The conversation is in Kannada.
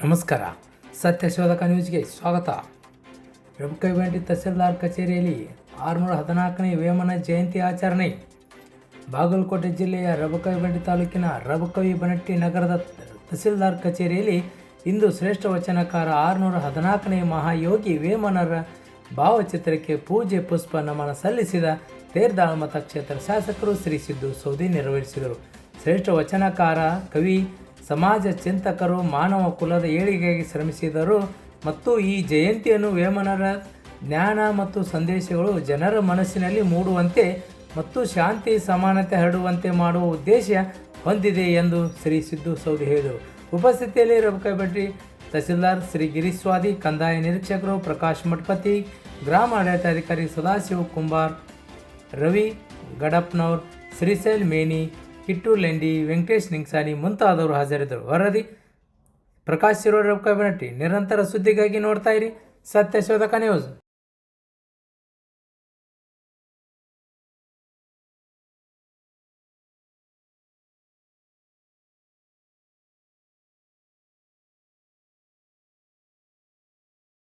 ನಮಸ್ಕಾರ. ಸತ್ಯಶೋಧಕ ನ್ಯೂಸ್ಗೆ ಸ್ವಾಗತ. ರಬಕವಿಬನಟ್ಟಿ ತಹಸೀಲ್ದಾರ್ ಕಚೇರಿಯಲ್ಲಿ 614ನೇ ವೇಮನ ಜಯಂತಿ ಆಚರಣೆ. ಬಾಗಲಕೋಟೆ ಜಿಲ್ಲೆಯ ರಬಕವಿಬನಟ್ಟಿ ತಾಲೂಕಿನ ರಬಕವಿಬನಟ್ಟಿ ನಗರದ ತಹಸೀಲ್ದಾರ್ ಕಚೇರಿಯಲ್ಲಿ ಇಂದು ಶ್ರೇಷ್ಠ ವಚನಕಾರ 614ನೇ ಮಹಾಯೋಗಿ ವೇಮನರ ಭಾವಚಿತ್ರಕ್ಕೆ ಪೂಜೆ ಪುಷ್ಪ ನಮನ ಸಲ್ಲಿಸಿದ ತೇರ್ದಾಳ ಮತಕ್ಷೇತ್ರ ಶಾಸಕರು ಶ್ರೀ ಸಿದ್ದು ಸೌದಿ ನೆರವೇರಿಸಿದರು. ಶ್ರೇಷ್ಠ ವಚನಕಾರ, ಕವಿ, ಸಮಾಜ ಚಿಂತಕರು ಮಾನವ ಕುಲದ ಏಳಿಗೆಗೆ ಶ್ರಮಿಸಿದರು ಮತ್ತು ಈ ಜಯಂತಿಯನ್ನು ವೇಮನರ ಜ್ಞಾನ ಮತ್ತು ಸಂದೇಶಗಳು ಜನರ ಮನಸ್ಸಿನಲ್ಲಿ ಮೂಡುವಂತೆ ಮತ್ತು ಶಾಂತಿ ಸಮಾನತೆ ಹರಡುವಂತೆ ಮಾಡುವ ಉದ್ದೇಶ ಹೊಂದಿದೆ ಎಂದು ಶ್ರೀ ಸಿದ್ದು ಸೌದಿ ಹೇಳಿದರು. ಉಪಸ್ಥಿತಿಯಲ್ಲಿ ರಬಕವಿಬನಟ್ಟಿ ತಹಸೀಲ್ದಾರ್ ಶ್ರೀ ಗಿರೀಶ್ ಸ್ವಾದಿ, ಕಂದಾಯ ನಿರೀಕ್ಷಕರು ಪ್ರಕಾಶ್ ಮಠಪತಿ, ಗ್ರಾಮ ಆಡಳಿತಾಧಿಕಾರಿ ಸದಾಶಿವ ಕುಂಬಾರ್, ರವಿ ಗಡಪ್ನವರ್, ಶ್ರೀಶೈಲ್ ಮೇನಿ, ಕಿಟ್ಟು ಲೆಂಡಿ, ವೆಂಕಟೇಶ್ ನಿಂಗ್ಸಾನಿ ಮುಂತಾದವರು ಹಾಜರಿದ್ದರು. ವರದಿ ಪ್ರಕಾಶ್ ಶಿರೋಳ್, ರಬಕವಿಬನಟ್ಟಿ. ನಿರಂತರ ಸುದ್ದಿಗಾಗಿ ನೋಡ್ತಾ ಇರಿ ಸತ್ಯಶೋಧಕ ನ್ಯೂಸ್.